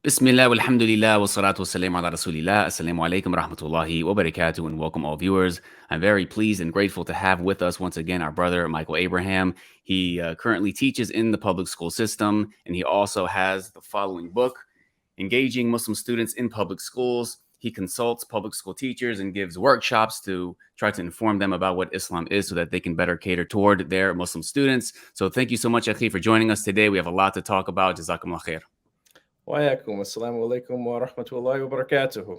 Bismillah, walhamdulillah, wassalatu wassalamu ala rasulillah. Assalamu alaikum rahmatullahi wa barakatuh, and welcome all viewers. I'm very pleased and grateful to have with us once again our brother, Michael Abraham. He currently teaches in the public school system, and he also has the following book, Engaging Muslim Students in Public Schools. He consults public school teachers and gives workshops to try to inform them about what Islam is so that they can better cater toward their Muslim students. So thank you so much, Akhi, for joining us today. We have a lot to talk about. Jazakumullah khair. Wa'alaikum assalamu alaikum wa rahmatullahi wa barakatuhu.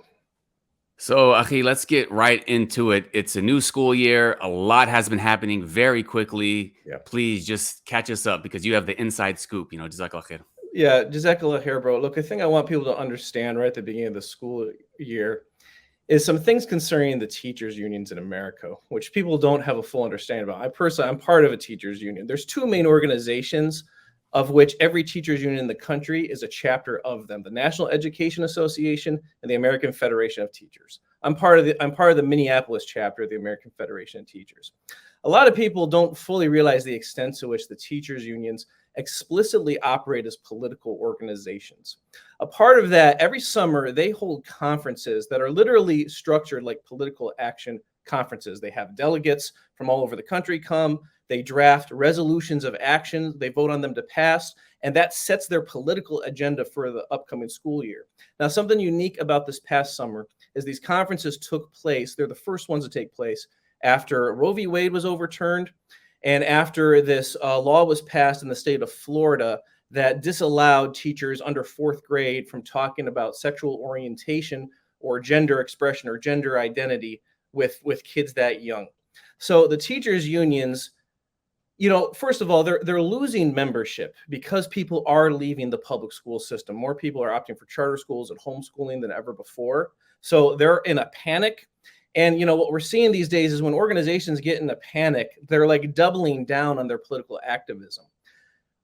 So, Akhi, let's get right into it. It's a new school year. A lot has been happening very quickly. Yeah. Please just catch us up because you have the inside scoop. Jazakallah khair. Yeah, jazakallah khair, bro. Look, I think I want people to understand right at the beginning of the school year is some things concerning the teachers' unions in America, which people don't have a full understanding about. I'm part of a teachers' union. There's two main organizations of which every teachers union in the country is a chapter of them: the National Education Association and the American Federation of Teachers. I'm part of the Minneapolis chapter of the American Federation of Teachers. A lot of people don't fully realize the extent to which the teachers unions explicitly operate as political organizations. A part of that, every summer they hold conferences that are literally structured like political action conferences. They have delegates from all over the country come. They draft resolutions of action. They vote on them to pass, and that sets their political agenda for the upcoming school year. Now, something unique about this past summer is these conferences took place. They're the first ones to take place after Roe v. Wade was overturned and after this law was passed in the state of Florida that disallowed teachers under fourth grade from talking about sexual orientation or gender expression or gender identity with kids that young. So the teachers unions, first of all, they're losing membership because people are leaving the public school system. More people are opting for charter schools and homeschooling than ever before. So they're in a panic. And what we're seeing these days is when organizations get in a panic, they're like doubling down on their political activism.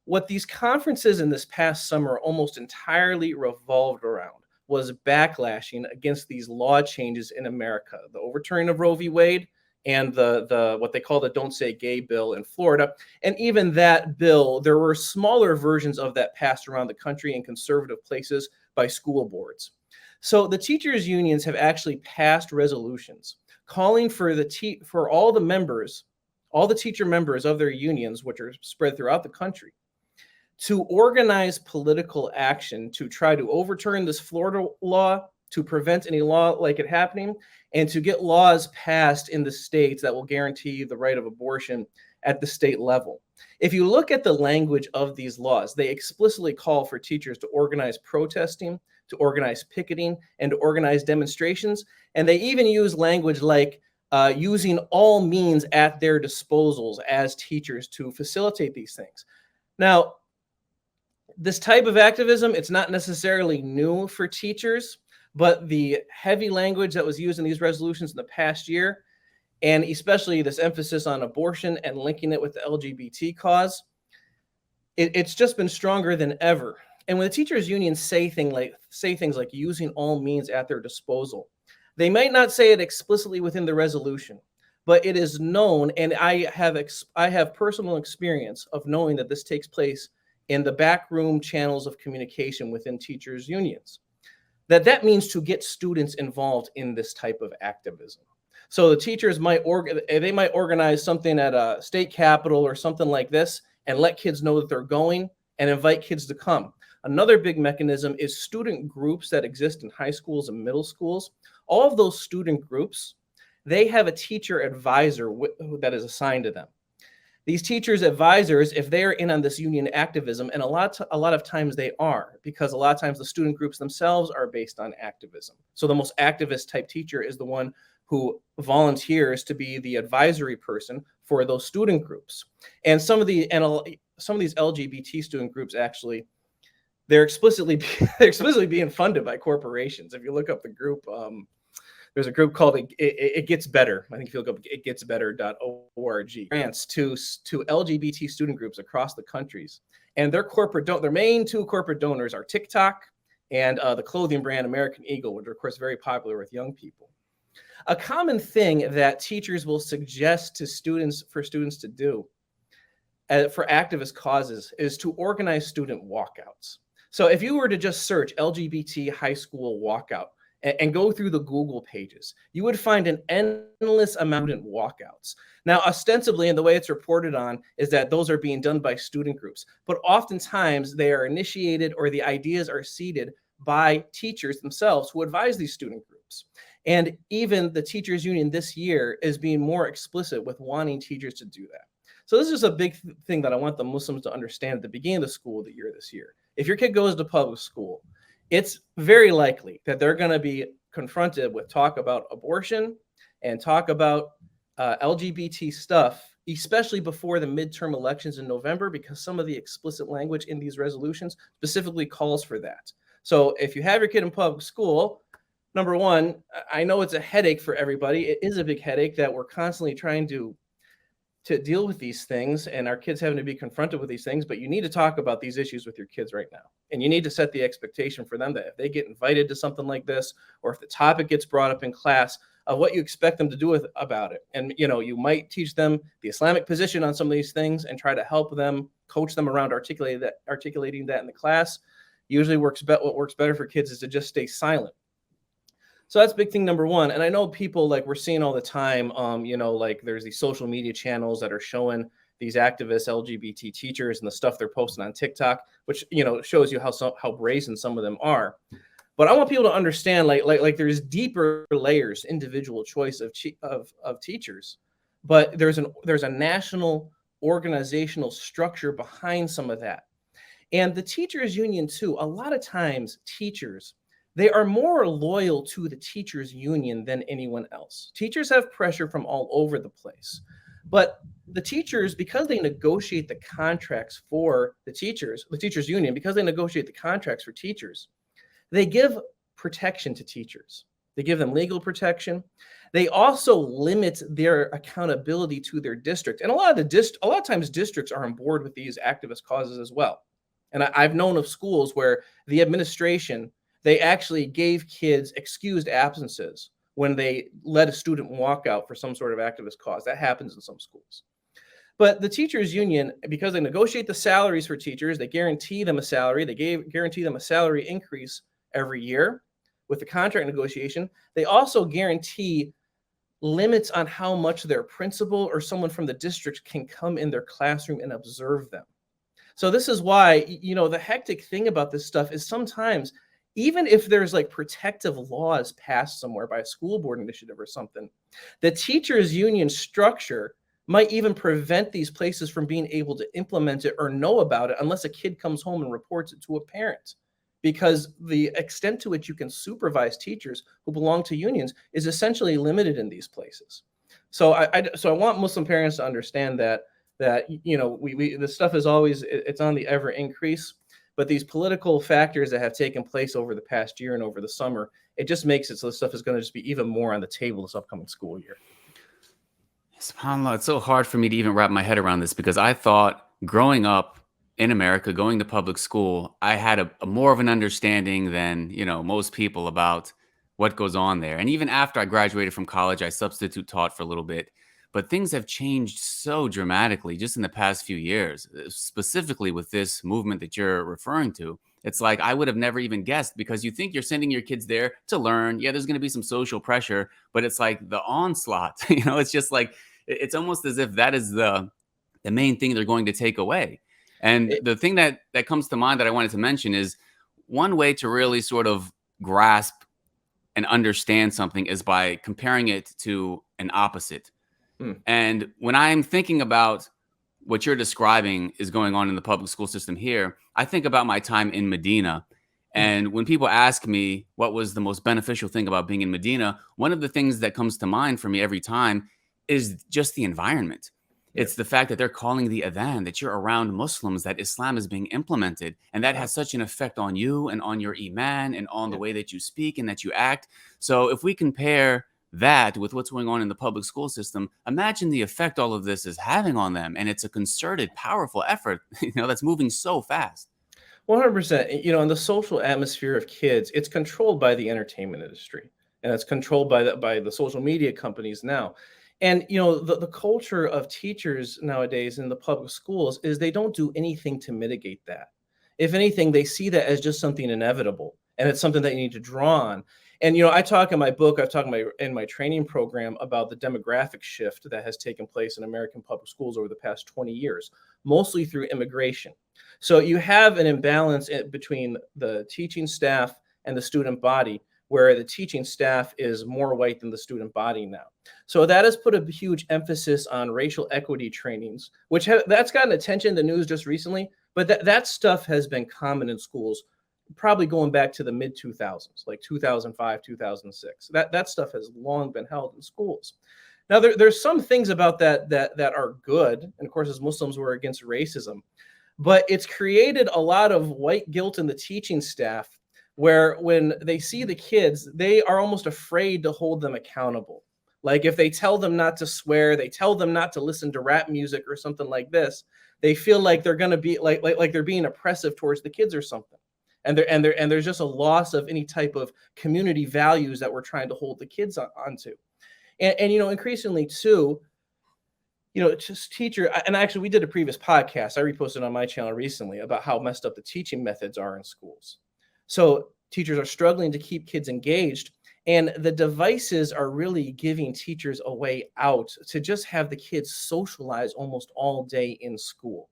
What these conferences in this past summer almost entirely revolved around was backlashing against these law changes in America, the overturning of Roe v. Wade and the what they call the Don't Say Gay bill in Florida. And even that bill, there were smaller versions of that passed around the country in conservative places by school boards. So the teachers unions have actually passed resolutions calling for all the teacher members of their unions, which are spread throughout the country, to organize political action to try to overturn this Florida law, to prevent any law like it happening, and to get laws passed in the states that will guarantee the right of abortion at the state level. If you look at the language of these laws, they explicitly call for teachers to organize protesting, to organize picketing, and to organize demonstrations. And they even use language like using all means at their disposals as teachers to facilitate these things. Now, this type of activism, it's not necessarily new for teachers, but the heavy language that was used in these resolutions in the past year, and especially this emphasis on abortion and linking it with the LGBT cause, it's just been stronger than ever. And when the teachers unions say things like using all means at their disposal, they might not say it explicitly within the resolution, but it is known, and I have personal experience of knowing that this takes place in the backroom channels of communication within teachers unions. That means to get students involved in this type of activism. So the teachers might organize something at a state capitol or something like this and let kids know that they're going and invite kids to come. Another big mechanism is student groups that exist in high schools and middle schools. All of those student groups, they have a teacher advisor that is assigned to them. These teachers advisors, if they're in on this union activism, and a lot of times they are, because a lot of times the student groups themselves are based on activism. So the most activist type teacher is the one who volunteers to be the advisory person for those student groups. And some of these LGBT student groups actually, they're explicitly being funded by corporations. If you look up the group, there's a group called It Gets Better. I think if you look up itgetsbetter.org, grants to LGBT student groups across the countries. And their main two corporate donors are TikTok and the clothing brand American Eagle, which are of course very popular with young people. A common thing that teachers will suggest to students to do for activist causes is to organize student walkouts. So if you were to just search LGBT high school walkout and go through the Google pages, you would find an endless amount of walkouts. Now, ostensibly, and the way it's reported on is that those are being done by student groups, but oftentimes they are initiated or the ideas are seeded by teachers themselves who advise these student groups. And even the teachers union this year is being more explicit with wanting teachers to do that. So this is a big thing that I want the Muslims to understand at the beginning of the school year this year. If your kid goes to public school, it's very likely that they're going to be confronted with talk about abortion and talk about LGBT stuff, especially before the midterm elections in November, because some of the explicit language in these resolutions specifically calls for that. So if you have your kid in public school, number one, I know it's a headache for everybody. It is a big headache that we're constantly trying to deal with these things, and our kids having to be confronted with these things, but you need to talk about these issues with your kids right now. And you need to set the expectation for them that if they get invited to something like this, or if the topic gets brought up in class, of what you expect them to do about it. And, you might teach them the Islamic position on some of these things and try to help them, coach them around articulating that in the class. Usually what works better for kids is to just stay silent. So that's big thing number one. And I know people, like we're seeing all the time, like there's these social media channels that are showing these activist LGBT teachers and the stuff they're posting on TikTok, which, shows you how brazen some of them are. But I want people to understand, like there's deeper layers, individual choice of teachers, but there's a national organizational structure behind some of that. And the teachers union too, a lot of times teachers, they are more loyal to the teachers union than anyone else. Teachers have pressure from all over the place. But the teachers, because they negotiate the contracts for the teachers union, because they negotiate the contracts for teachers, they give protection to teachers. They give them legal protection. They also limit their accountability to their district. And a lot of times districts are on board with these activist causes as well. And I've known of schools where the administration, they actually gave kids excused absences when they let a student walk out for some sort of activist cause. That happens in some schools. But the teachers union, because they negotiate the salaries for teachers, they guarantee them a salary. They guarantee them a salary increase every year with the contract negotiation. They also guarantee limits on how much their principal or someone from the district can come in their classroom and observe them. So this is why, the hectic thing about this stuff is sometimes, even if there's like protective laws passed somewhere by a school board initiative or something, the teachers union structure might even prevent these places from being able to implement it or know about it unless a kid comes home and reports it to a parent. Because the extent to which you can supervise teachers who belong to unions is essentially limited in these places. So I want Muslim parents to understand that this stuff is always, it's on the ever increase, but these political factors that have taken place over the past year and over the summer, it just makes it so this stuff is going to just be even more on the table this upcoming school year. SubhanAllah, it's so hard for me to even wrap my head around this, because I thought growing up in America, going to public school, I had a more of an understanding than, most people about what goes on there. And even after I graduated from college, I substitute taught for a little bit. But things have changed so dramatically just in the past few years, specifically with this movement that you're referring to. It's like I would have never even guessed, because you think you're sending your kids there to learn. Yeah, there's going to be some social pressure, but it's like the onslaught. It's just like it's almost as if that is the main thing they're going to take away. And the thing that comes to mind that I wanted to mention is one way to really sort of grasp and understand something is by comparing it to an opposite. And when I'm thinking about what you're describing is going on in the public school system here, I think about my time in Medina. And when people ask me what was the most beneficial thing about being in Medina, one of the things that comes to mind for me every time is just the environment. It's the fact that they're calling the adhan, that you're around Muslims, that Islam is being implemented. And that has such an effect on you and on your iman and on the way that you speak and that you act. So if we compare that with what's going on in the public school system, imagine the effect all of this is having on them. And it's a concerted, powerful effort, that's moving so fast. 100%. In the social atmosphere of kids, it's controlled by the entertainment industry, and it's controlled by the social media companies now. And the culture of teachers nowadays in the public schools is they don't do anything to mitigate that. If anything, they see that as just something inevitable, and it's something that you need to draw on. And I talk in my book, I've talked in my training program about the demographic shift that has taken place in American public schools over the past 20 years, mostly through immigration. So you have an imbalance between the teaching staff and the student body, where the teaching staff is more white than the student body now. So that has put a huge emphasis on racial equity trainings, which that's gotten attention in the news just recently, but that stuff has been common in schools probably going back to the mid 2000s, like 2005, 2006. That stuff has long been held in schools. Now, there's some things about that are good, and of course, as Muslims, we're against racism, but it's created a lot of white guilt in the teaching staff, where when they see the kids, they are almost afraid to hold them accountable. Like if they tell them not to swear, they tell them not to listen to rap music or something like this, they feel like they're going to be like they're being oppressive towards the kids or something. And there's just a loss of any type of community values that we're trying to hold the kids onto. And increasingly too, just teacher, and actually we did a previous podcast, I reposted on my channel recently, about how messed up the teaching methods are in schools. So teachers are struggling to keep kids engaged, and the devices are really giving teachers a way out to just have the kids socialize almost all day in school.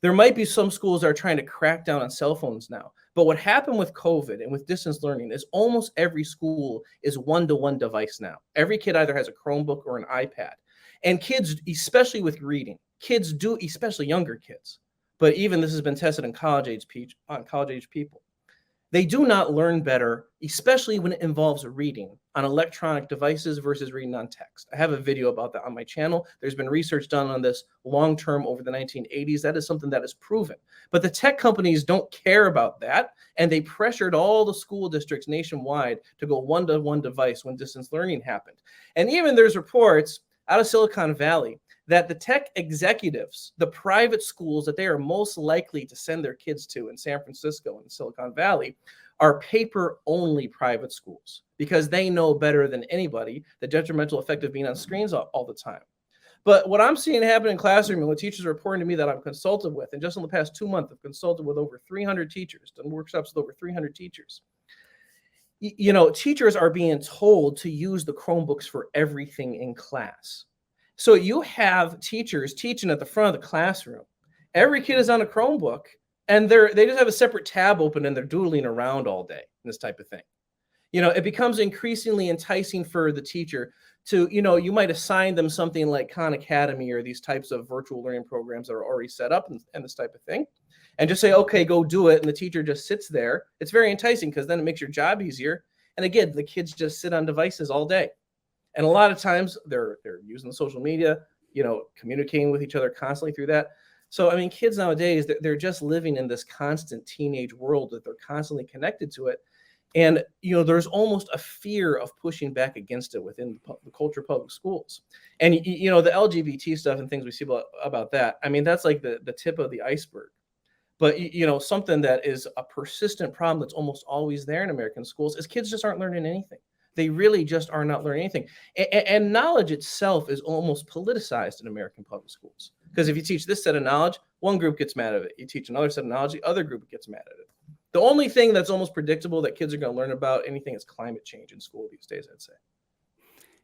There might be some schools that are trying to crack down on cell phones now, but what happened with COVID and with distance learning is almost every school is one-to-one device now. Every kid either has a Chromebook or an iPad. And kids, especially with reading, kids do, especially younger kids, but even this has been tested on college age people. They do not learn better, especially when it involves reading on electronic devices versus reading on text. I have a video about that on my channel. There's been research done on this long-term over the 1980s. That is something that is proven. But the tech companies don't care about that, and they pressured all the school districts nationwide to go one-to-one device when distance learning happened. And even there's reports out of Silicon Valley that the tech executives, the private schools that they are most likely to send their kids to in San Francisco and Silicon Valley are paper-only private schools, because they know better than anybody the detrimental effect of being on screens all the time. But what I'm seeing happen in classroom, and what teachers are reporting to me that I've consulted with, and just in the past 2 months, I've consulted with over 300 teachers, done workshops with over 300 teachers. Teachers are being told to use the Chromebooks for everything in class. So you have teachers teaching at the front of the classroom. Every kid is on a Chromebook, and they just have a separate tab open, and they're doodling around all day, this type of thing. It becomes increasingly enticing for the teacher to, you might assign them something like Khan Academy or these types of virtual learning programs that are already set up and this type of thing, and just say, okay, go do it. And the teacher just sits there. It's very enticing, because then it makes your job easier. And again, the kids just sit on devices all day. And a lot of times they're using social media, communicating with each other constantly through that. So, kids nowadays, they're just living in this constant teenage world that they're constantly connected to it. And, there's almost a fear of pushing back against it within the culture of public schools. And, the LGBT stuff and things we see about that, that's like the tip of the iceberg. But, something that is a persistent problem that's almost always there in American schools is kids just aren't learning anything. They really just are not learning anything. And knowledge itself is almost politicized in American public schools. Because if you teach this set of knowledge, one group gets mad at it. You teach another set of knowledge, the other group gets mad at it. The only thing that's almost predictable that kids are going to learn about anything is climate change in school these days, I'd say.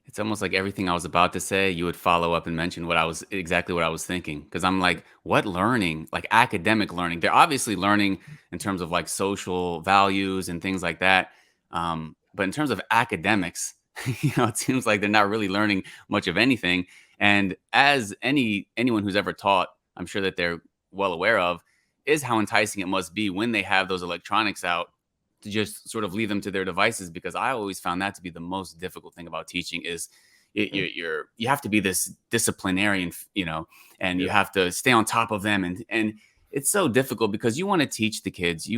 It's almost like everything I was about to say, you would follow up and mention exactly what I was thinking. Because I'm like, what learning? Like academic learning. They're obviously learning in terms of like social values and things like that. But in terms of academics, it seems like they're not really learning much of anything. And as anyone who's ever taught, I'm sure that they're well aware of, is how enticing it must be when they have those electronics out to just sort of leave them to their devices. Because I always found that to be the most difficult thing about teaching is you have to be this disciplinarian, and you have to stay on top of them. And it's so difficult because you want to teach the kids.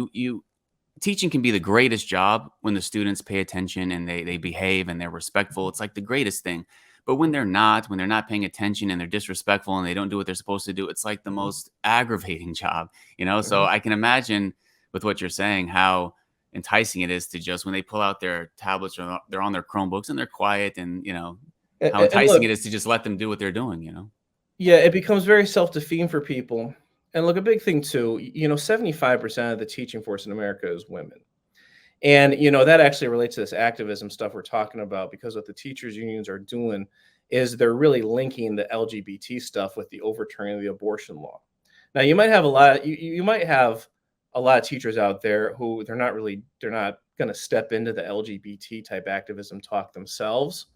Teaching can be the greatest job when the students pay attention and they behave and they're respectful. It's like the greatest thing. But when they're not paying attention and they're disrespectful and they don't do what they're supposed to do, it's like the most aggravating job, So I can imagine with what you're saying, how enticing it is to just, when they pull out their tablets or they're on their Chromebooks and they're quiet, and, how enticing it is to just let them do what they're doing, Yeah, it becomes very self-defeating for people. And look, a big thing too, 75% of the teaching force in America is women. And, that actually relates to this activism stuff we're talking about, because what the teachers unions are doing is they're really linking the LGBT stuff with the overturning of the abortion law. Now, you might have a lot of teachers out there who they're not going to step into the LGBT type activism talk themselves,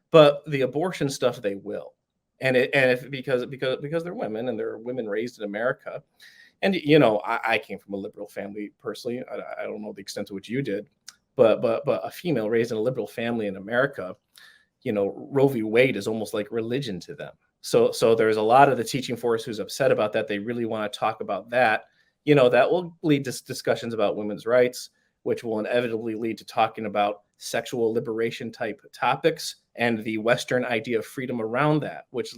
but the abortion stuff they will. And if because they're women and they're women raised in America, and I came from a liberal family personally. I don't know the extent to which you did, but a female raised in a liberal family in America, Roe v. Wade is almost like religion to them. So there's a lot of the teaching force who's upset about that. They really want to talk about that. That will lead to discussions about women's rights, which will inevitably lead to talking about sexual liberation type topics and the Western idea of freedom around that, which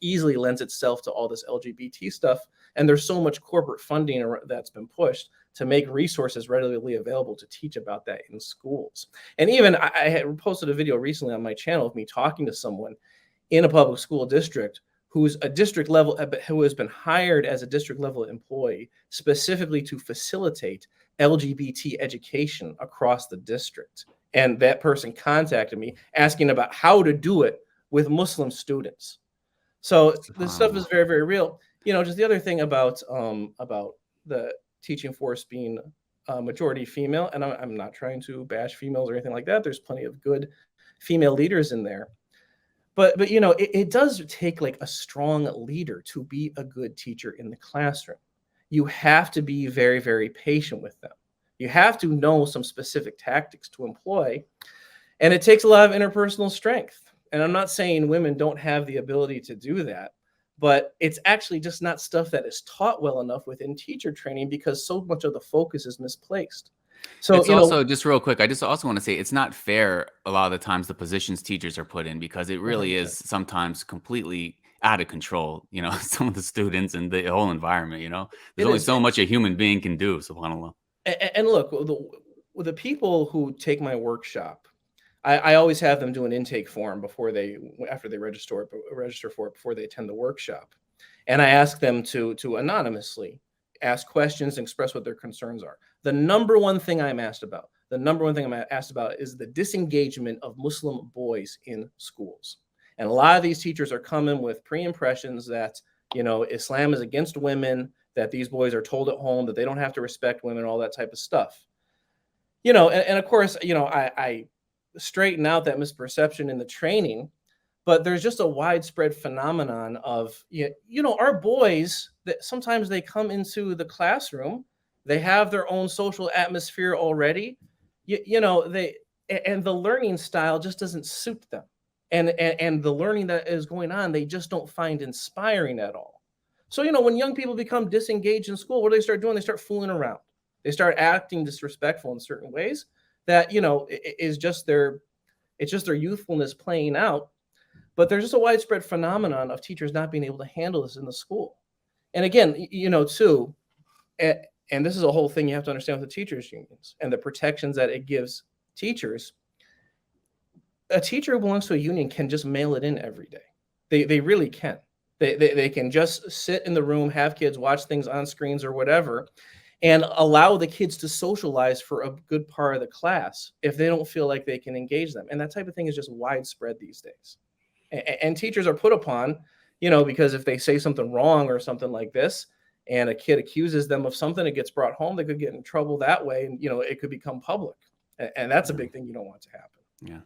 easily lends itself to all this LGBT stuff. And there's so much corporate funding that's been pushed to make resources readily available to teach about that in schools. And even I had posted a video recently on my channel of me talking to someone in a public school district who's a district level, who has been hired as a district level employee specifically to facilitate LGBT education across the district. And that person contacted me asking about how to do it with Muslim students. So this stuff is very, very real. Just the other thing about the teaching force being majority female, and I'm not trying to bash females or anything like that. There's plenty of good female leaders in there. But it does take like a strong leader to be a good teacher in the classroom. You have to be very, very patient with them. You have to know some specific tactics to employ, and it takes a lot of interpersonal strength. And I'm not saying women don't have the ability to do that, but it's actually just not stuff that is taught well enough within teacher training because so much of the focus is misplaced. So it's also, just real quick, I just also want to say it's not fair a lot of the times the positions teachers are put in, because it really 100%. is sometimes completely out of control, some of the students and the whole environment, there's only so much a human being can do, subhanAllah. And look, the people who take my workshop, I always have them do an intake form after they register for it before they attend the workshop. And I ask them to anonymously ask questions and express what their concerns are. The number one thing I'm asked about is the disengagement of Muslim boys in schools. And a lot of these teachers are coming with pre-impressions that, Islam is against women, that these boys are told at home that they don't have to respect women, all that type of stuff. And of course, I straighten out that misperception in the training, but there's just a widespread phenomenon of, our boys, that sometimes they come into the classroom, they have their own social atmosphere already, and the learning style just doesn't suit them. And the learning that is going on, they just don't find inspiring at all. So, when young people become disengaged in school, what do they start doing? They start fooling around. They start acting disrespectful in certain ways that, it's just their youthfulness playing out. But there's just a widespread phenomenon of teachers not being able to handle this in the school. And again, too, and this is a whole thing you have to understand with the teachers unions and the protections that it gives teachers. A teacher who belongs to a union can just mail it in every day. They really can. They can just sit in the room, have kids watch things on screens or whatever, and allow the kids to socialize for a good part of the class if they don't feel like they can engage them. And that type of thing is just widespread these days. And teachers are put upon, because if they say something wrong or something like this, and a kid accuses them of something, it gets brought home, they could get in trouble that way, and it could become public. And that's a big thing you don't want to happen. Yeah.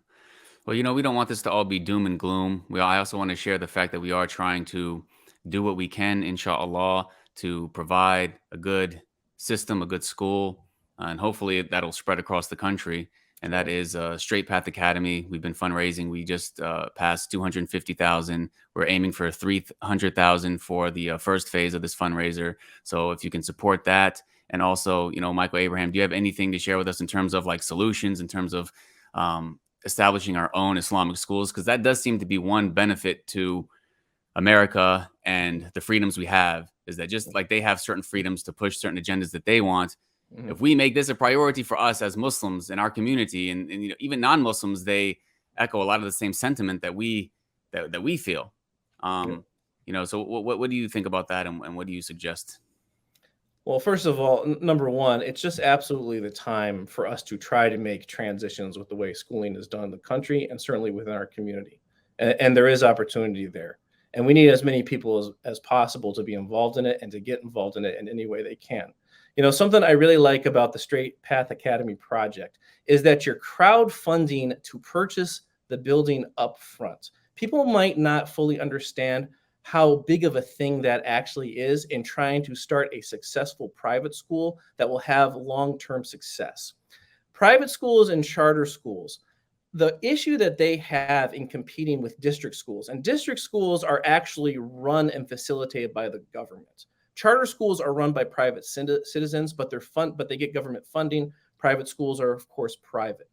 Well, we don't want this to all be doom and gloom. I also want to share the fact that we are trying to do what we can, inshallah, to provide a good system, a good school, and hopefully that'll spread across the country. And that is Straight Path Academy. We've been fundraising. We just passed 250,000. We're aiming for 300,000 for the first phase of this fundraiser. So if you can support that, and also, Michael Abraham, do you have anything to share with us in terms of like solutions, in terms of establishing our own Islamic schools? Because that does seem to be one benefit to America and the freedoms we have, is that just like they have certain freedoms to push certain agendas that they want. Mm-hmm. If we make this a priority for us as Muslims in our community, and even non-Muslims, they echo a lot of the same sentiment that we feel. So what do you think about that, and what do you suggest? Well, first of all, number one, it's just absolutely the time for us to try to make transitions with the way schooling is done in the country and certainly within our community. And there is opportunity there. And we need as many people as possible to be involved in it and to get involved in it in any way they can. Something I really like about the Straight Path Academy project is that you're crowdfunding to purchase the building up front. People might not fully understand how big of a thing that actually is in trying to start a successful private school that will have long-term success. Private schools and charter schools, the issue that they have in competing with district schools, and district schools are actually run and facilitated by the government. Charter schools are run by private citizens, but they get government funding. Private schools are, of course, private.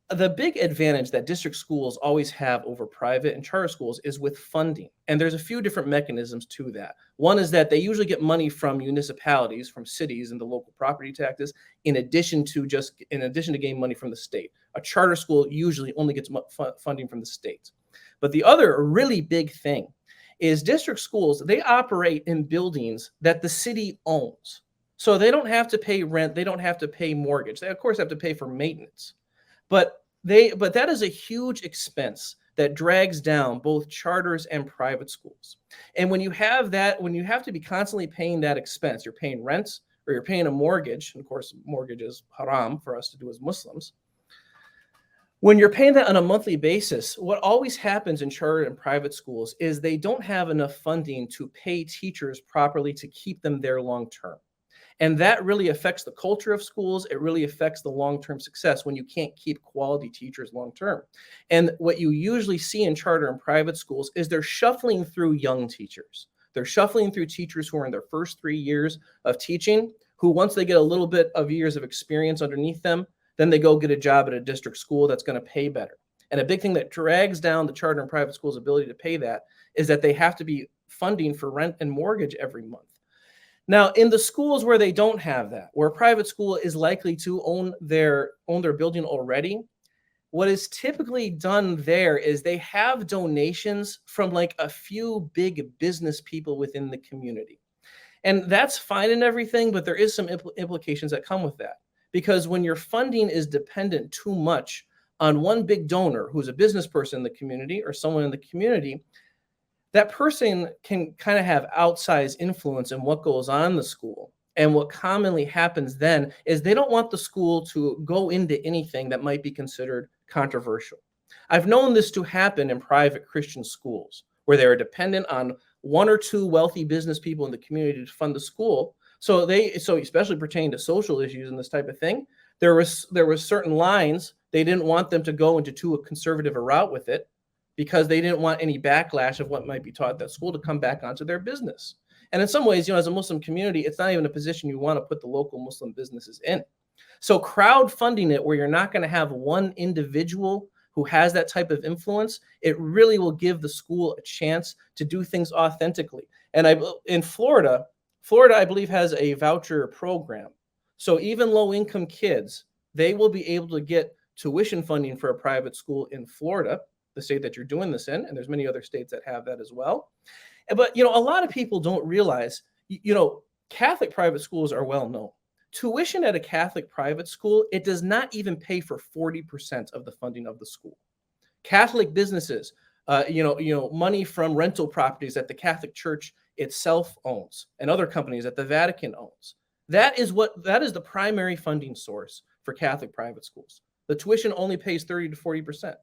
The big advantage that district schools always have over private and charter schools is with funding. And there's a few different mechanisms to that. One is that they usually get money from municipalities, from cities and the local property taxes, in addition to getting money from the state. A charter school usually only gets funding from the state. But the other really big thing is district schools, they operate in buildings that the city owns. So they don't have to pay rent, they don't have to pay mortgage. They of course have to pay for maintenance. But that is a huge expense that drags down both charters and private schools. And when you have to be constantly paying that expense, you're paying rent or you're paying a mortgage. And of course, mortgage is haram for us to do as Muslims. When you're paying that on a monthly basis, what always happens in charter and private schools is they don't have enough funding to pay teachers properly to keep them there long term. And that really affects the culture of schools. It really affects the long-term success when you can't keep quality teachers long-term. And what you usually see in charter and private schools is they're shuffling through young teachers. They're shuffling through teachers who are in their first 3 years of teaching, who once they get a little bit of years of experience underneath them, then they go get a job at a district school that's going to pay better. And a big thing that drags down the charter and private schools' ability to pay that is that they have to be funding for rent and mortgage every month. Now, in the schools where they don't have that, where a private school is likely to own their building already, what is typically done there is they have donations from like a few big business people within the community. And that's fine and everything, but there is some implications that come with that. Because when your funding is dependent too much on one big donor who's a business person in the community or someone in the community, that person can kind of have outsized influence in what goes on in the school. And what commonly happens then is they don't want the school to go into anything that might be considered controversial. I've known this to happen in private Christian schools where they are dependent on one or two wealthy business people in the community to fund the school. So especially pertaining to social issues and this type of thing, there was certain lines they didn't want them to go into too conservative a route with it, because they didn't want any backlash of what might be taught at that school to come back onto their business. And in some ways, as a Muslim community, it's not even a position you want to put the local Muslim businesses in. So crowdfunding it, where you're not going to have one individual who has that type of influence, it really will give the school a chance to do things authentically. And in Florida, I believe, has a voucher program. So even low-income kids, they will be able to get tuition funding for a private school in Florida, the state that you're doing this in, and there's many other states that have that as well. But a lot of people don't realize, Catholic private schools are well known. Tuition at a Catholic private school, it does not even pay for 40% of the funding of the school. Catholic businesses, money from rental properties that the Catholic Church itself owns and other companies that the Vatican owns. That is the primary funding source for Catholic private schools. The tuition only pays 30 to 40%.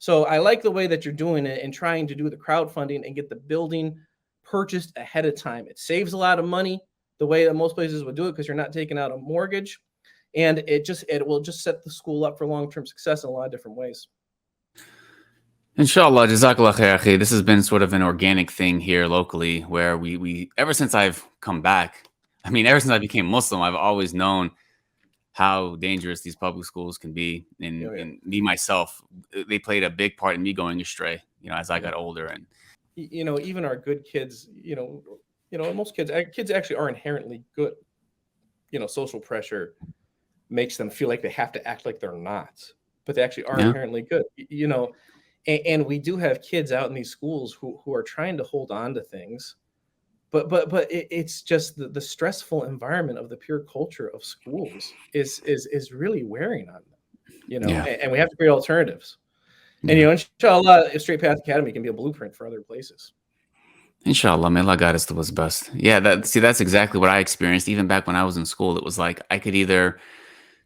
So I like the way that you're doing it and trying to do the crowdfunding and get the building purchased ahead of time. It saves a lot of money the way that most places would do it, because you're not taking out a mortgage, and it will just set the school up for long-term success in a lot of different ways. Inshallah, jazakallah khair, akhi. This has been sort of an organic thing here locally, where we ever since I've come back, ever since I became Muslim, I've always known how dangerous these public schools can be. And me, myself, they played a big part in me going astray, as I got older. And, even our good kids, most kids actually are inherently good. Social pressure makes them feel like they have to act like they're not, but they actually are inherently good. And we do have kids out in these schools who are trying to hold on to things, but it's just the stressful environment of the pure culture of schools is really wearing on them, you know, Yeah. and we have to create alternatives. And, Yeah. inshallah, Straight Path Academy can be a blueprint for other places. Inshallah, may Allah guide us to what's best. Yeah, that's exactly what I experienced. Even back when I was in school, it was like I could either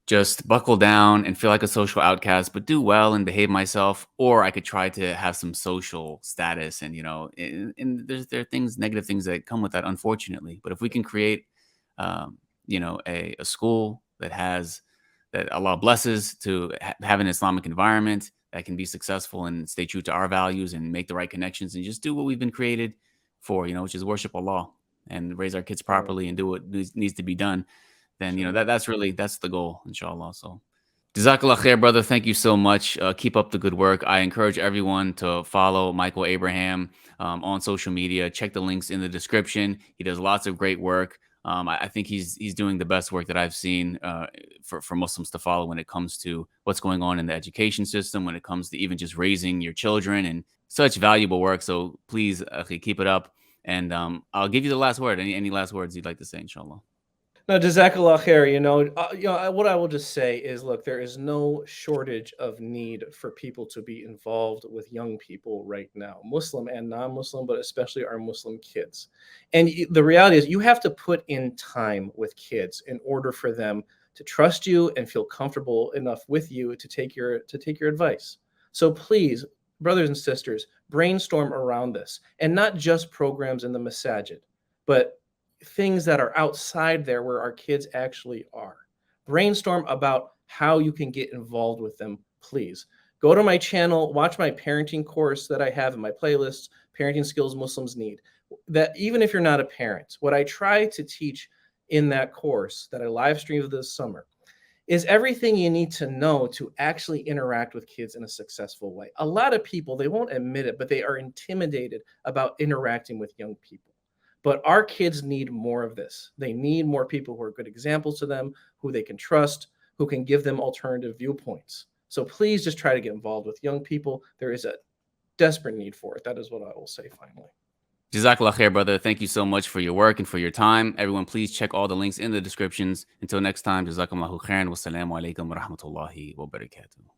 just buckle down and feel like a social outcast, but do well and behave myself, or I could try to have some social status. And and there are negative things that come with that, unfortunately. But if we can create, a school that Allah blesses to have an Islamic environment that can be successful and stay true to our values and make the right connections and just do what we've been created for, which is worship Allah and raise our kids Sure, properly and do what needs to be done, then sure. that's the goal, inshallah. So jazakallah khair, brother. Thank you so much. Keep up the good work. I encourage everyone to follow Michael Abraham on social media. Check the links in the description. He does lots of great work. I think he's doing the best work that I've seen for Muslims to follow when it comes to what's going on in the education system, when it comes to even just raising your children, and such valuable work. So please, akhi, keep it up. And I'll give you the last word. Any last words you'd like to say, inshallah? No, jazakallah khair. What I will just say is, look, there is no shortage of need for people to be involved with young people right now, Muslim and non-Muslim, but especially our Muslim kids. And the reality is, you have to put in time with kids in order for them to trust you and feel comfortable enough with you to take your advice. So please, brothers and sisters, brainstorm around this, and not just programs in the masajid, but things that are outside there where our kids actually are. Brainstorm about how you can get involved with them, please. Go to my channel, watch my parenting course that I have in my playlists, Parenting Skills Muslims Need. That even if you're not a parent, what I try to teach in that course that I live streamed this summer is everything you need to know to actually interact with kids in a successful way. A lot of people, they won't admit it, but they are intimidated about interacting with young people. But our kids need more of this. They need more people who are good examples to them, who they can trust, who can give them alternative viewpoints. So please just try to get involved with young people. There is a desperate need for it. That is what I will say finally. Jazakallah khair, brother. Thank you so much for your work and for your time. Everyone, please check all the links in the descriptions. Until next time, jazakumAllahukhairan. Wassalamu alaikum wa rahmatullahi wa barakatuh.